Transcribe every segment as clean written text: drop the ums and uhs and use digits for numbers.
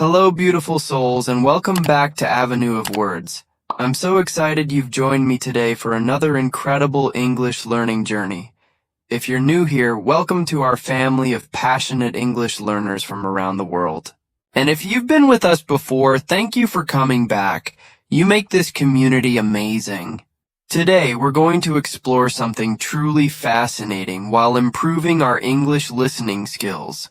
Hello, beautiful souls, and welcome back to Avenue of Words. I'm so excited you've joined me today for another incredible English learning journey. If you're new here, welcome to our family of passionate English learners from around the world. And if you've been with us before, thank you for coming back. You make this community amazing. Today, we're going to explore something truly fascinating while improving our English listening skills.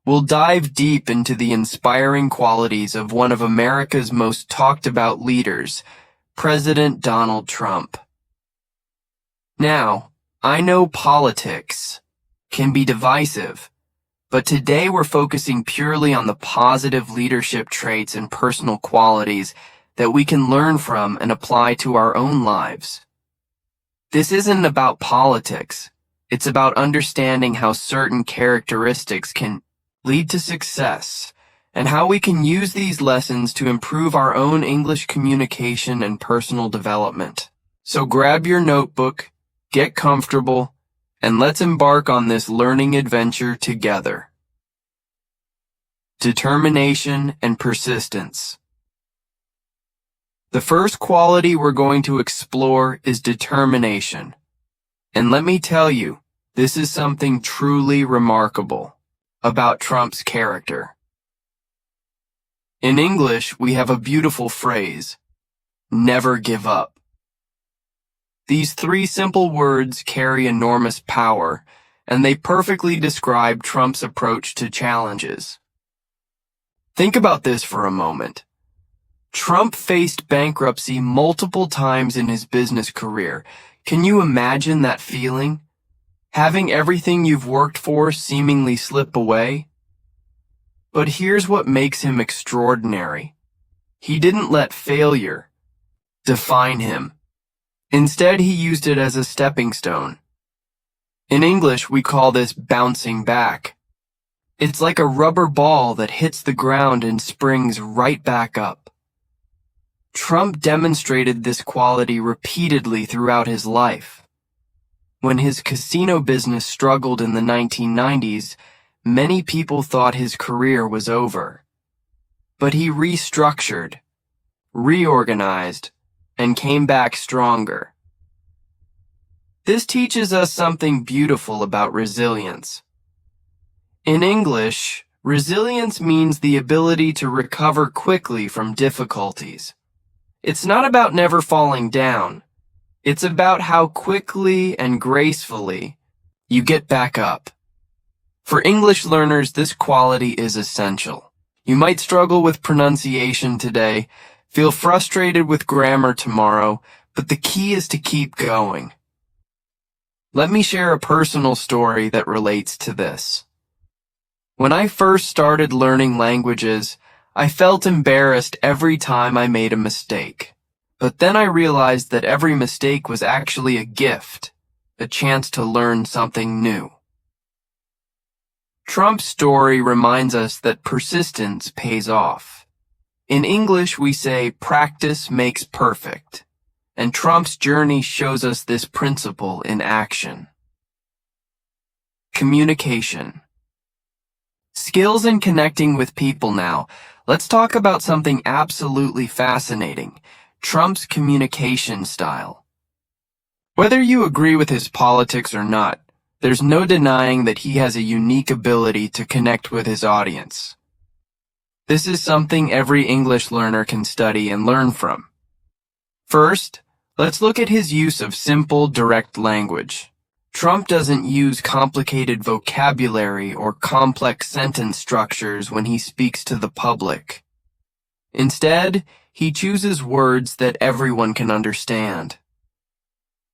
We'll dive deep into the inspiring qualities of one of America's most talked about leaders, President Donald Trump. Now, I know politics can be divisive, but today we're focusing purely on the positive leadership traits and personal qualities that we can learn from and apply to our own lives. This isn't about politics. It's about understanding how certain characteristics can lead to success, and how we can use these lessons to improve our own English communication and personal development. So grab your notebook, get comfortable, and let's embark on this learning adventure together. Determination and persistence. The first quality we're going to explore is determination. And let me tell you, this is something truly remarkable about Trump's character. In English, we have a beautiful phrase, never give up. These three simple words carry enormous power, and they perfectly describe Trump's approach to challenges. Think about this for a moment. Trump faced bankruptcy multiple times in his business career. Can you imagine that feeling? Having everything you've worked for seemingly slip away? But here's what makes him extraordinary. He didn't let failure define him. Instead, he used it as a stepping stone. In English, we call this bouncing back. It's like a rubber ball that hits the ground and springs right back up. Trump demonstrated this quality repeatedly throughout his life. When his casino business struggled in the 1990s, many people thought his career was over. But he restructured, reorganized, and came back stronger. This teaches us something beautiful about resilience. In English, resilience means the ability to recover quickly from difficulties. It's not about never falling down. It's about how quickly and gracefully you get back up. For English learners, this quality is essential. You might struggle with pronunciation today, feel frustrated with grammar tomorrow, but the key is to keep going. Let me share a personal story that relates to this. When I first started learning languages, I felt embarrassed every time I made a mistake. But then I realized that every mistake was actually a gift, a chance to learn something new. Trump's story reminds us that persistence pays off. In English, we say practice makes perfect, and Trump's journey shows us this principle in action. Communication. Skills in connecting with people now. Let's talk about something absolutely fascinating. Trump's communication style. Whether you agree with his politics or not, there's no denying that he has a unique ability to connect with his audience. This is something every English learner can study and learn from. First, let's look at his use of simple, direct language. Trump doesn't use complicated vocabulary or complex sentence structures when he speaks to the public. Instead, he chooses words that everyone can understand.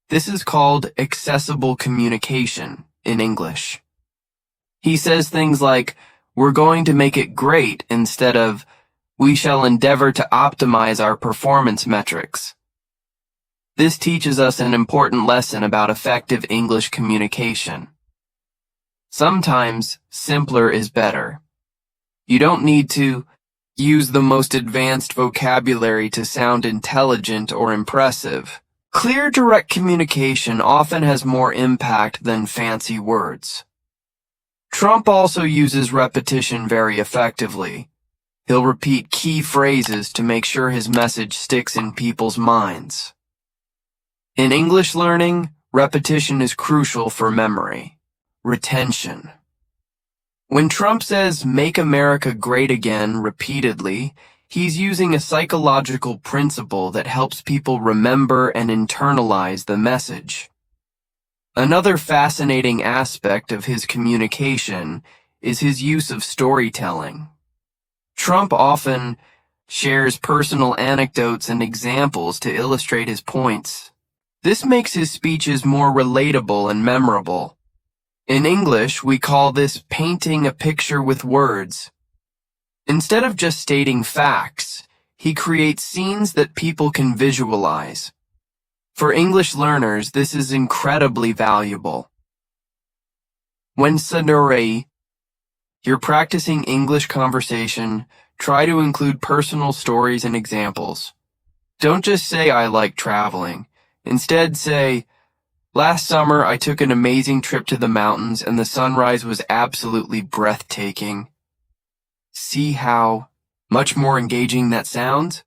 This is called accessible communication in English. He says things like, "We're going to make it great," instead of, "We shall endeavor to optimize our performance metrics." This teaches us an important lesson about effective English communication. Sometimes, simpler is better. You don't need to use the most advanced vocabulary to sound intelligent or impressive. Clear, direct communication often has more impact than fancy words. Trump also uses repetition very effectively. He'll repeat key phrases to make sure his message sticks in people's minds. In English learning, repetition is crucial for memory. Retention. When Trump says, "Make America Great Again," repeatedly, he's using a psychological principle that helps people remember and internalize the message. Another fascinating aspect of his communication is his use of storytelling. Trump often shares personal anecdotes and examples to illustrate his points. This makes his speeches more relatable and memorable. In English, we call this painting a picture with words. Instead of just stating facts, he creates scenes that people can visualize. For English learners, this is incredibly valuable. When you're practicing English conversation, try to include personal stories and examples. Don't just say, "I like traveling." Instead say, "Last summer, I took an amazing trip to the mountains and the sunrise was absolutely breathtaking." See how much more engaging that sounds?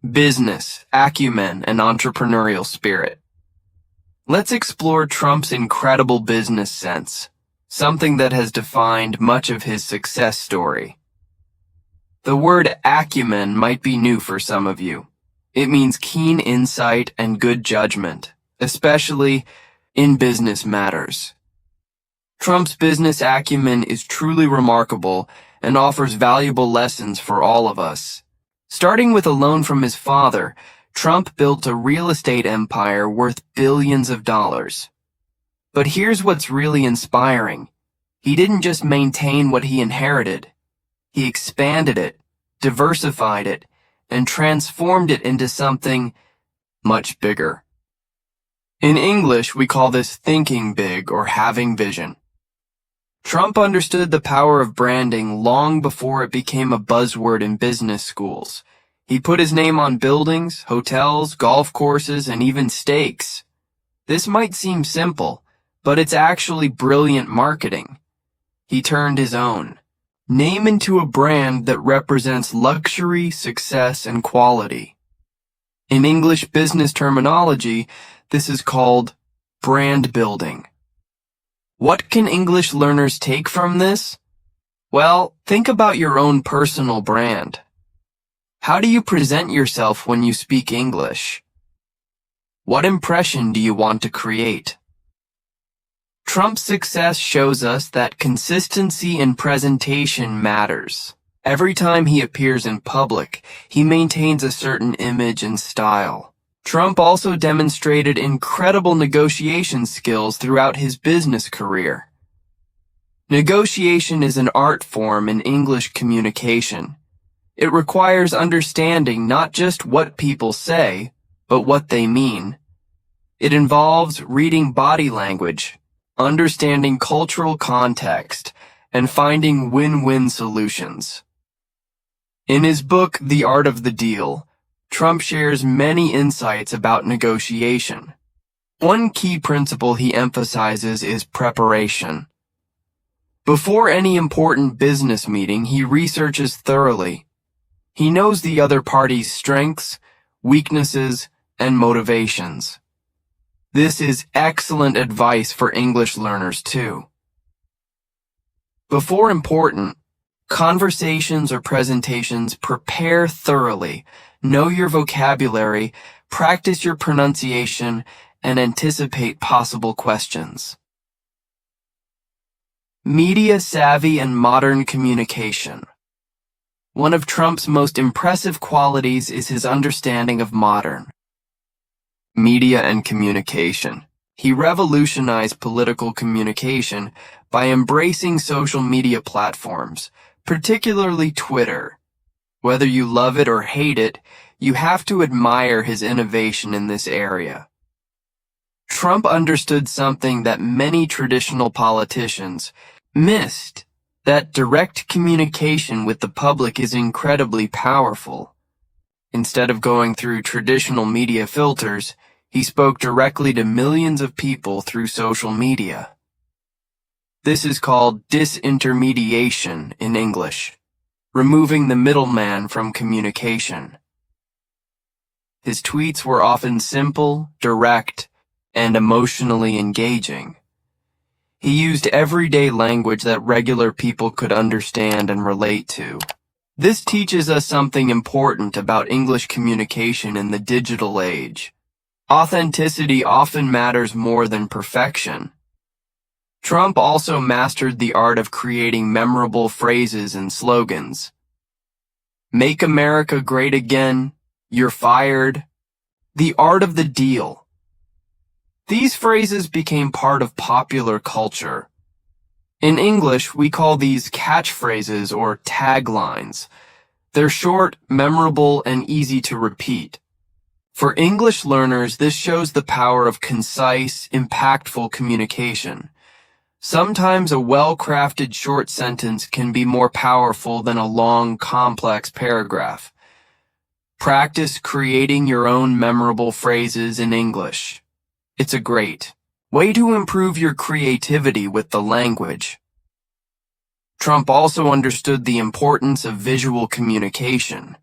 Business, acumen, and entrepreneurial spirit. Let's explore Trump's incredible business sense, something that has defined much of his success story. The word acumen might be new for some of you. It means keen insight and good judgment, especially in business matters. Trump's business acumen is truly remarkable and offers valuable lessons for all of us. Starting with a loan from his father, Trump built a real estate empire worth billions of dollars. But here's what's really inspiring. He didn't just maintain what he inherited. He expanded it, diversified it, and transformed it into something much bigger. In English, we call this thinking big or having vision. Trump understood the power of branding long before it became a buzzword in business schools. He put his name on buildings, hotels, golf courses, and even steaks. This might seem simple, but it's actually brilliant marketing. He turned his own name into a brand that represents luxury, success, and quality. In English business terminology, this is called brand building. What can English learners take from this? Well, think about your own personal brand. How do you present yourself when you speak English? What impression do you want to create? Trump's success shows us that consistency in presentation matters. Every time he appears in public, he maintains a certain image and style. Trump also demonstrated incredible negotiation skills throughout his business career. Negotiation is an art form in English communication. It requires understanding not just what people say, but what they mean. It involves reading body language, understanding cultural context, and finding win-win solutions. In his book, The Art of the Deal, Trump shares many insights about negotiation. One key principle he emphasizes is preparation. Before any important business meeting, he researches thoroughly. He knows the other party's strengths, weaknesses, and motivations. This is excellent advice for English learners too. Before important conversations or presentations, prepare thoroughly. Know your vocabulary, practice your pronunciation, and anticipate possible questions. Media savvy and modern communication. One of Trump's most impressive qualities is his understanding of modern media and communication. He revolutionized political communication by embracing social media platforms, particularly Twitter. Whether you love it or hate it, you have to admire his innovation in this area. Trump understood something that many traditional politicians missed, that direct communication with the public is incredibly powerful. Instead of going through traditional media filters, he spoke directly to millions of people through social media. This is called disintermediation in English. removing the middleman from communication. His tweets were often simple, direct, and emotionally engaging. He used everyday language that regular people could understand and relate to. This teaches us something important about English communication in the digital age. Authenticity often matters more than perfection. Trump also mastered the art of creating memorable phrases and slogans. Make America great again, you're fired, the art of the deal. These phrases became part of popular culture. In English, we call these catchphrases or taglines. They're short, memorable, and easy to repeat. For English learners, this shows the power of concise, impactful communication. Sometimes a well-crafted short sentence can be more powerful than a long, complex paragraph. Practice creating your own memorable phrases in English. It's a great way to improve your creativity with the language. Trump also understood the importance of visual communication.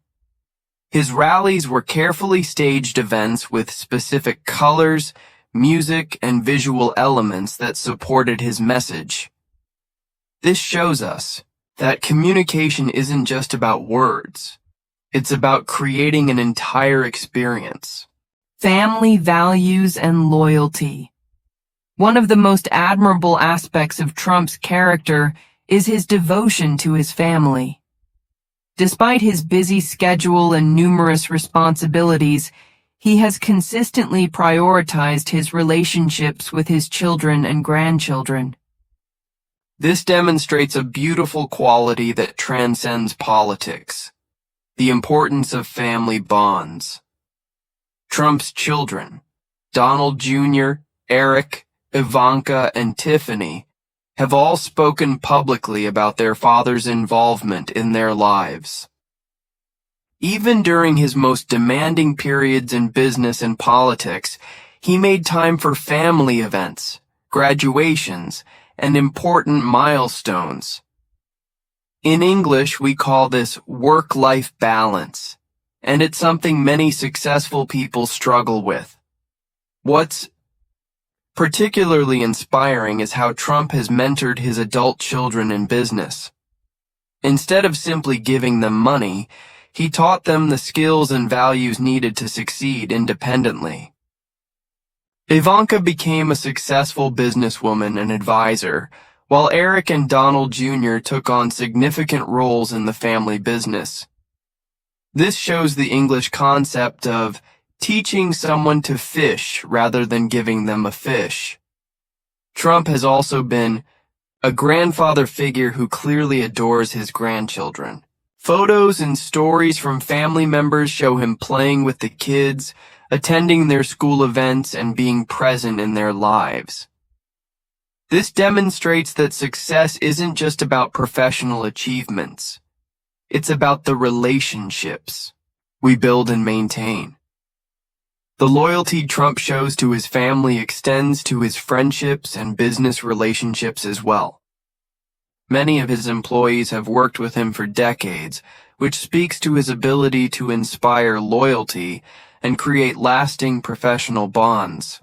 His rallies were carefully staged events with specific colors, music, and visual elements that supported his message. This shows us that communication isn't just about words. It's about creating an entire experience. Family values and loyalty. One of the most admirable aspects of Trump's character is his devotion to his family. Despite his busy schedule and numerous responsibilities, he has consistently prioritized his relationships with his children and grandchildren. This demonstrates a beautiful quality that transcends politics: the importance of family bonds. Trump's children, Donald Jr., Eric, Ivanka, and Tiffany, have all spoken publicly about their father's involvement in their lives. Even during his most demanding periods in business and politics, he made time for family events, graduations, and important milestones. In English, we call this work-life balance, and it's something many successful people struggle with. What's particularly inspiring is how Trump has mentored his adult children in business. Instead of simply giving them money, he taught them the skills and values needed to succeed independently. Ivanka became a successful businesswoman and advisor, while Eric and Donald Jr. took on significant roles in the family business. This shows the English concept of teaching someone to fish rather than giving them a fish. Trump has also been a grandfather figure who clearly adores his grandchildren. Photos and stories from family members show him playing with the kids, attending their school events, and being present in their lives. This demonstrates that success isn't just about professional achievements. It's about the relationships we build and maintain. The loyalty Trump shows to his family extends to his friendships and business relationships as well. Many of his employees have worked with him for decades, which speaks to his ability to inspire loyalty and create lasting professional bonds.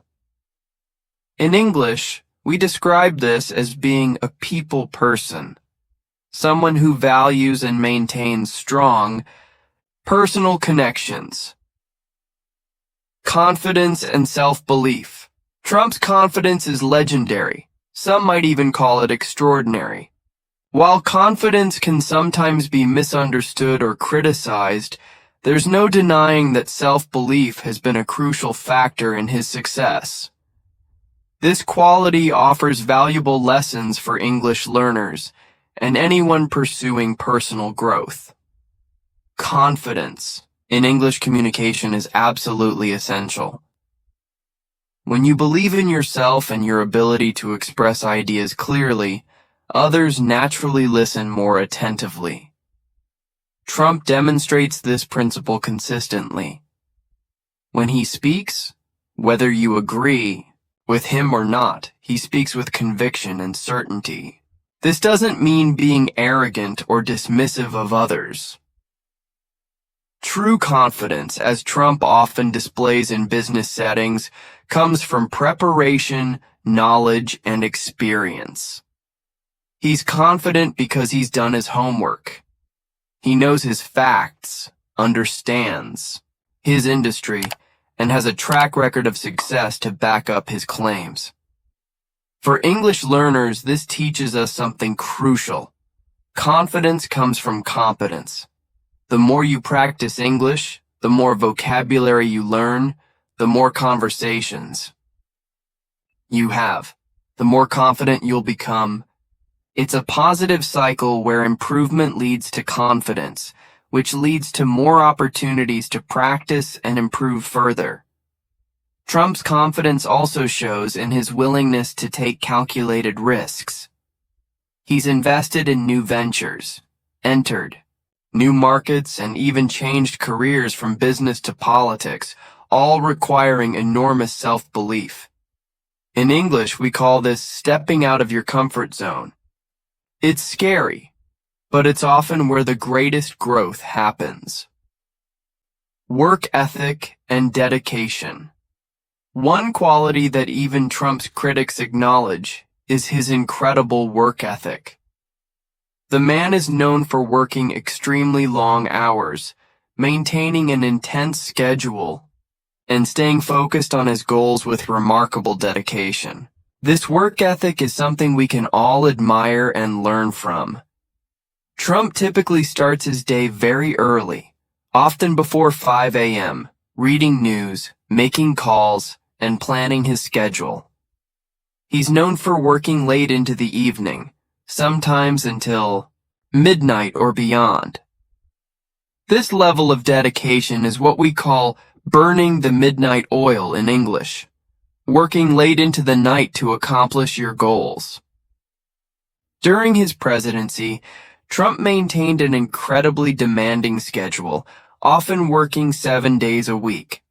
In English, we describe this as being a people person, someone who values and maintains strong personal connections. Confidence and self-belief. Trump's confidence is legendary. Some might even call it extraordinary. While confidence can sometimes be misunderstood or criticized, there's no denying that self-belief has been a crucial factor in his success. This quality offers valuable lessons for English learners and anyone pursuing personal growth. Confidence in English communication is absolutely essential. When you believe in yourself and your ability to express ideas clearly, others naturally listen more attentively. Trump demonstrates this principle consistently. When he speaks, whether you agree with him or not, he speaks with conviction and certainty. This doesn't mean being arrogant or dismissive of others. True confidence, as Trump often displays in business settings, comes from preparation, knowledge, and experience. He's confident because he's done his homework. He knows his facts, understands his industry, and has a track record of success to back up his claims. For English learners, this teaches us something crucial. Confidence comes from competence. The more you practice English, the more vocabulary you learn, the more conversations you have, the more confident you'll become. It's a positive cycle where improvement leads to confidence, which leads to more opportunities to practice and improve further. Trump's confidence also shows in his willingness to take calculated risks. He's invested in new ventures, entered new markets, and even changed careers from business to politics, all requiring enormous self-belief. In English, we call this stepping out of your comfort zone. It's scary, but it's often where the greatest growth happens. Work ethic and dedication. One quality that even Trump's critics acknowledge is his incredible work ethic. The man is known for working extremely long hours, maintaining an intense schedule, and staying focused on his goals with remarkable dedication. This work ethic is something we can all admire and learn from. Trump typically starts his day very early, often before 5 a.m., reading news, making calls, and planning his schedule. He's known for working late into the evening, sometimes until midnight or beyond. This level of dedication is what we call burning the midnight oil in English, working late into the night to accomplish your goals. During his presidency, Trump maintained an incredibly demanding schedule, often working 7 days a week.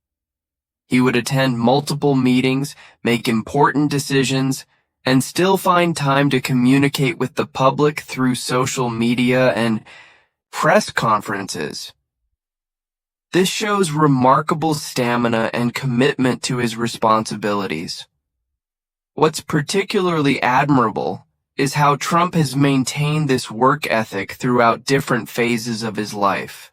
He would attend multiple meetings, make important decisions, and still find time to communicate with the public through social media and press conferences. This shows remarkable stamina and commitment to his responsibilities. What's particularly admirable is how Trump has maintained this work ethic throughout different phases of his life.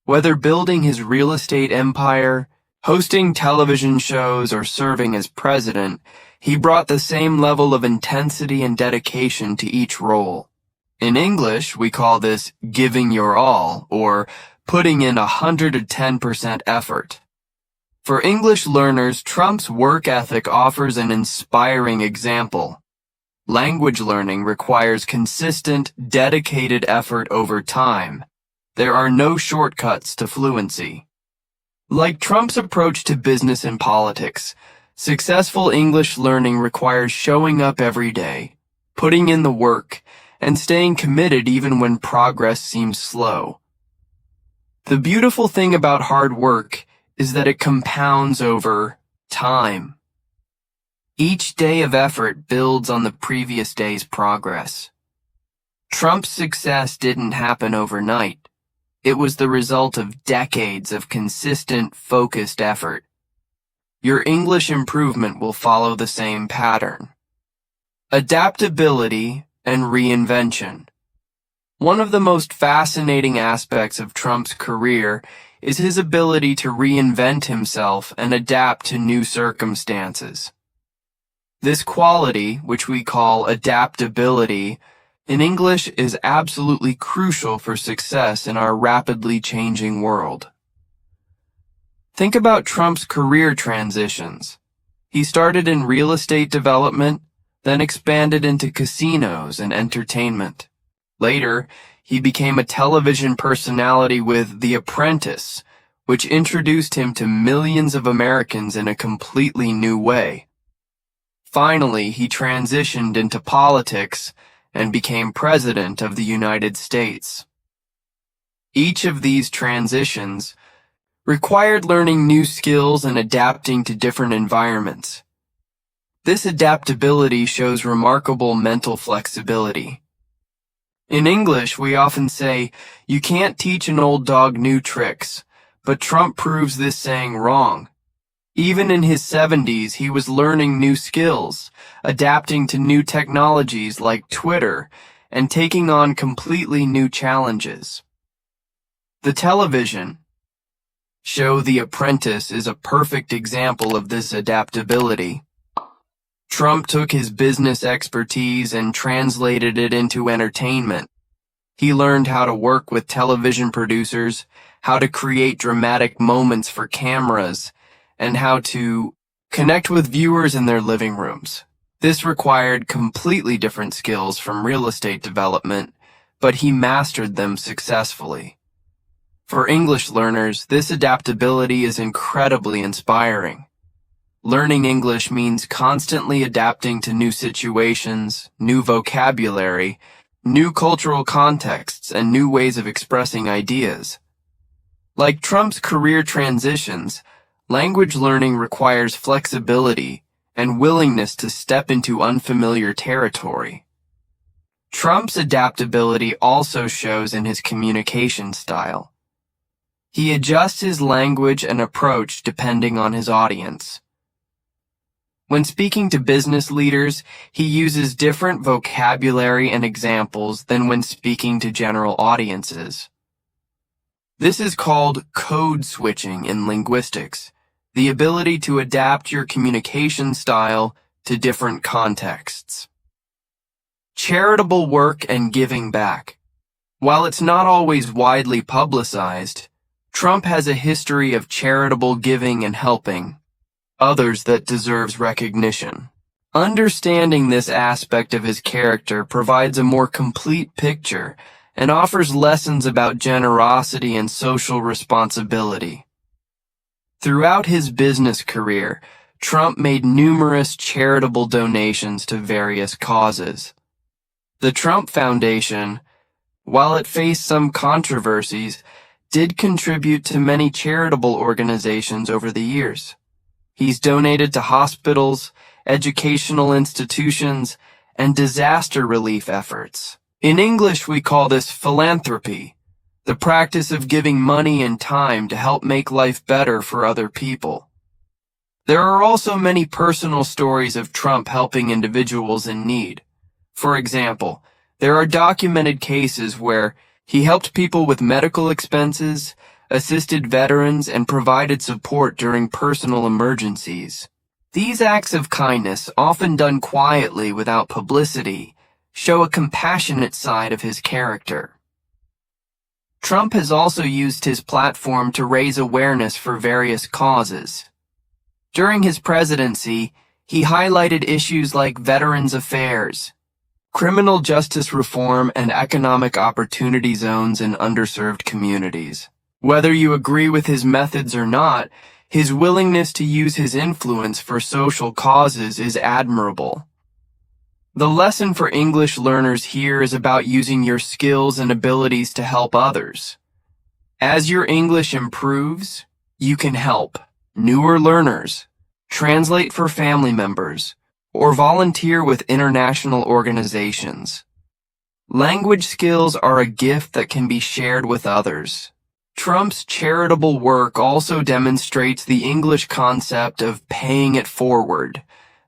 Whether building his real estate empire, hosting television shows, or serving as president, he brought the same level of intensity and dedication to each role. In English, we call this giving your all, or putting in 110% effort. For English learners, Trump's work ethic offers an inspiring example. Language learning requires consistent, dedicated effort over time. There are no shortcuts to fluency. Like Trump's approach to business and politics, successful English learning requires showing up every day, putting in the work, and staying committed even when progress seems slow. The beautiful thing about hard work is that it compounds over time. Each day of effort builds on the previous day's progress. Trump's success didn't happen overnight. It was the result of decades of consistent, focused effort. Your English improvement will follow the same pattern. Adaptability and reinvention. One of the most fascinating aspects of Trump's career is his ability to reinvent himself and adapt to new circumstances. This quality, which we call adaptability, in English is absolutely crucial for success in our rapidly changing world. Think about Trump's career transitions. He started in real estate development, then expanded into casinos and entertainment. Later, he became a television personality with The Apprentice, which introduced him to millions of Americans in a completely new way. Finally, he transitioned into politics and became President of the United States. Each of these transitions required learning new skills and adapting to different environments. This adaptability shows remarkable mental flexibility. In English, we often say, "You can't teach an old dog new tricks," but Trump proves this saying wrong. Even in his 70s, he was learning new skills, adapting to new technologies like Twitter, and taking on completely new challenges. The television show The Apprentice is a perfect example of this adaptability. Trump took his business expertise and translated it into entertainment. He learned how to work with television producers, how to create dramatic moments for cameras, and how to connect with viewers in their living rooms. This required completely different skills from real estate development, but he mastered them successfully. For English learners, this adaptability is incredibly inspiring. Learning English means constantly adapting to new situations, new vocabulary, new cultural contexts, and new ways of expressing ideas. Like Trump's career transitions, language learning requires flexibility and willingness to step into unfamiliar territory. Trump's adaptability also shows in his communication style. He adjusts his language and approach depending on his audience. When speaking to business leaders, he uses different vocabulary and examples than when speaking to general audiences. This is called code switching in linguistics, the ability to adapt your communication style to different contexts. Charitable work and giving back. While it's not always widely publicized, Trump has a history of charitable giving and helping others that deserves recognition. Understanding this aspect of his character provides a more complete picture and offers lessons about generosity and social responsibility. Throughout his business career, Trump made numerous charitable donations to various causes. The Trump Foundation, while it faced some controversies, did contribute to many charitable organizations over the years. He's donated to hospitals, educational institutions, and disaster relief efforts. In English, we call this philanthropy, the practice of giving money and time to help make life better for other people. There are also many personal stories of Trump helping individuals in need. For example, there are documented cases where he helped people with medical expenses, assisted veterans, and provided support during personal emergencies. These acts of kindness, often done quietly without publicity, show a compassionate side of his character. Trump has also used his platform to raise awareness for various causes. During his presidency, he highlighted issues like veterans affairs, criminal justice reform, and economic opportunity zones in underserved communities. Whether you agree with his methods or not, his willingness to use his influence for social causes is admirable. The lesson for English learners here is about using your skills and abilities to help others. As your English improves, you can help newer learners, translate for family members, or volunteer with international organizations. Language skills are a gift that can be shared with others. Trump's charitable work also demonstrates the English concept of paying it forward,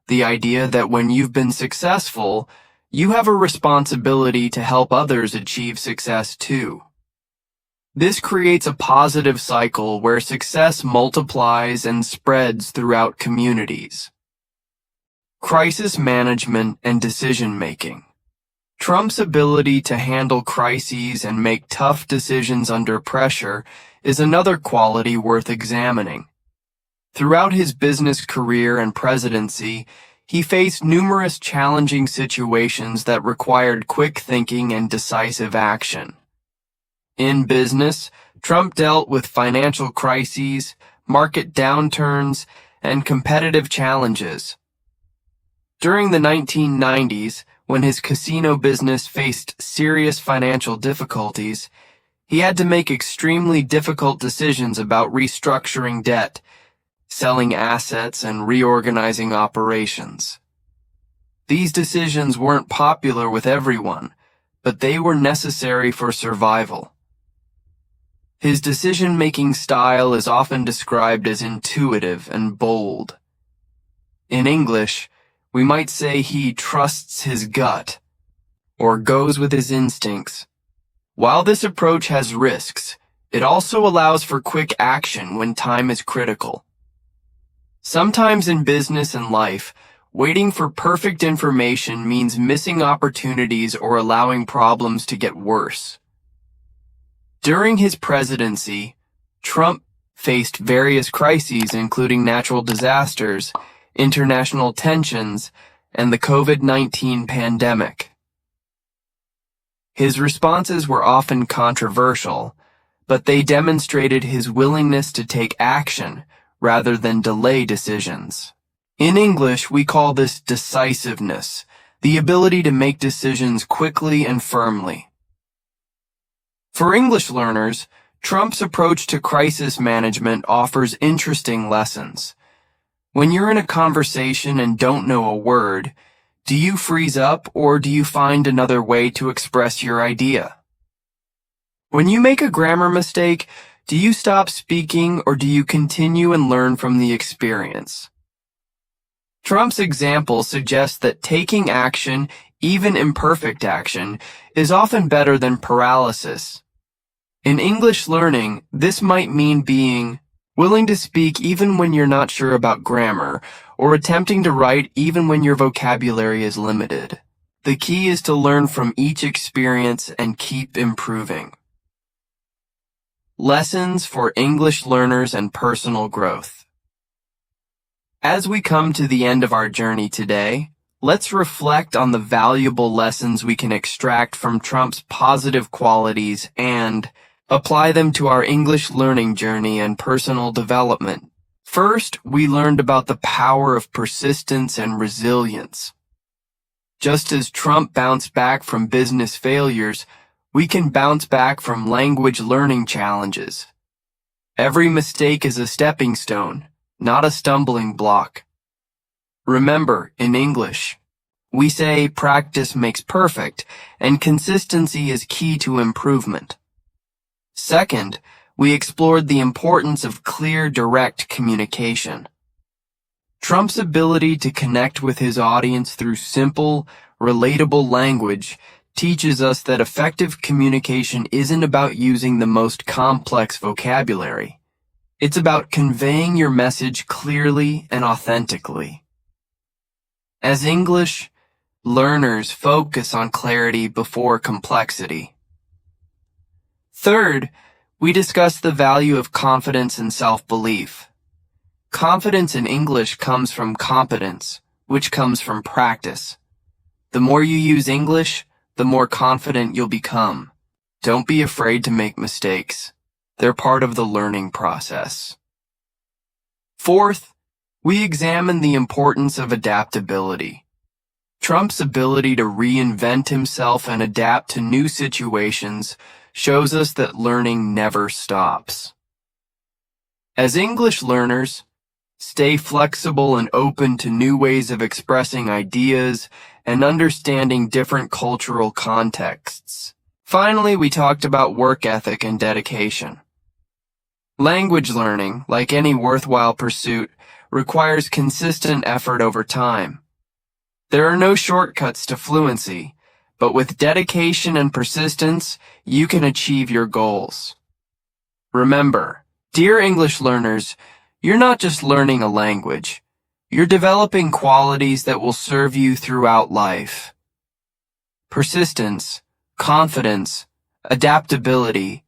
the idea that when you've been successful, you have a responsibility to help others achieve success too. This creates a positive cycle where success multiplies and spreads throughout communities. Crisis management and decision-making. Trump's ability to handle crises and make tough decisions under pressure is another quality worth examining. Throughout his business career and presidency, he faced numerous challenging situations that required quick thinking and decisive action. In business, Trump dealt with financial crises, market downturns, and competitive challenges. During the 1990s, when his casino business faced serious financial difficulties, he had to make extremely difficult decisions about restructuring debt, selling assets, and reorganizing operations. These decisions weren't popular with everyone, but they were necessary for survival. His decision-making style is often described as intuitive and bold. In English, we might say he trusts his gut, or goes with his instincts. While this approach has risks, it also allows for quick action when time is critical. Sometimes in business and life, waiting for perfect information means missing opportunities or allowing problems to get worse. During his presidency, Trump faced various crises including natural disasters, international tensions, and the COVID-19 pandemic. His responses were often controversial, but they demonstrated his willingness to take action rather than delay decisions. In English, we call this decisiveness, the ability to make decisions quickly and firmly. For English learners, Trump's approach to crisis management offers interesting lessons. When you're in a conversation and don't know a word, do you freeze up or do you find another way to express your idea? When you make a grammar mistake, do you stop speaking or do you continue and learn from the experience? Trump's example suggests that taking action, even imperfect action, is often better than paralysis. In English learning, this might mean being willing to speak even when you're not sure about grammar, or attempting to write even when your vocabulary is limited. The key is to learn from each experience and keep improving. Lessons for English learners and personal growth. As we come to the end of our journey today, let's reflect on the valuable lessons we can extract from Trump's positive qualities and apply them to our English learning journey and personal development. First, we learned about the power of persistence and resilience. Just as Trump bounced back from business failures, we can bounce back from language learning challenges. Every mistake is a stepping stone, not a stumbling block. Remember, in English, we say practice makes perfect, and consistency is key to improvement. Second, we explored the importance of clear, direct communication. Trump's ability to connect with his audience through simple, relatable language teaches us that effective communication isn't about using the most complex vocabulary. It's about conveying your message clearly and authentically. As English learners focus on clarity before complexity. Third, we discussed the value of confidence and self-belief. Confidence in English comes from competence, which comes from practice. The more you use English, the more confident you'll become. Don't be afraid to make mistakes. They're part of the learning process. Fourth, we examined the importance of adaptability. Trump's ability to reinvent himself and adapt to new situations shows us that learning never stops. As English learners, stay flexible and open to new ways of expressing ideas and understanding different cultural contexts. Finally, we talked about work ethic and dedication. Language learning, like any worthwhile pursuit, requires consistent effort over time. There are no shortcuts to fluency, but with dedication and persistence, you can achieve your goals. Remember, dear English learners, you're not just learning a language. You're developing qualities that will serve you throughout life. Persistence, confidence, adaptability,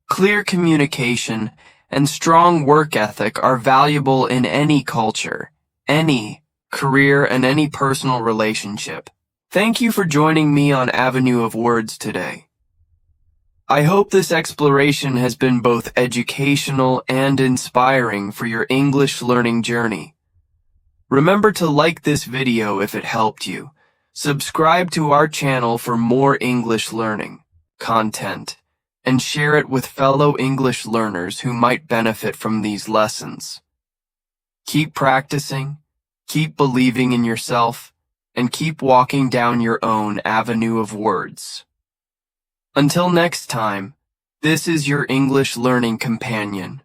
clear communication, and strong work ethic are valuable in any culture, any career, and any personal relationship. Thank you for joining me on Avenue of Words today. I hope this exploration has been both educational and inspiring for your English learning journey. Remember to like this video if it helped you. Subscribe to our channel for more English learning content, and share it with fellow English learners who might benefit from these lessons. Keep practicing, keep believing in yourself, and keep walking down your own avenue of words. Until next time, this is your English learning companion,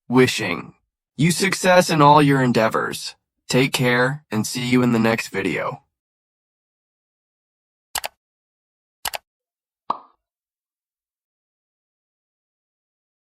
wishing you success in all your endeavors. Take care and see you in the next video.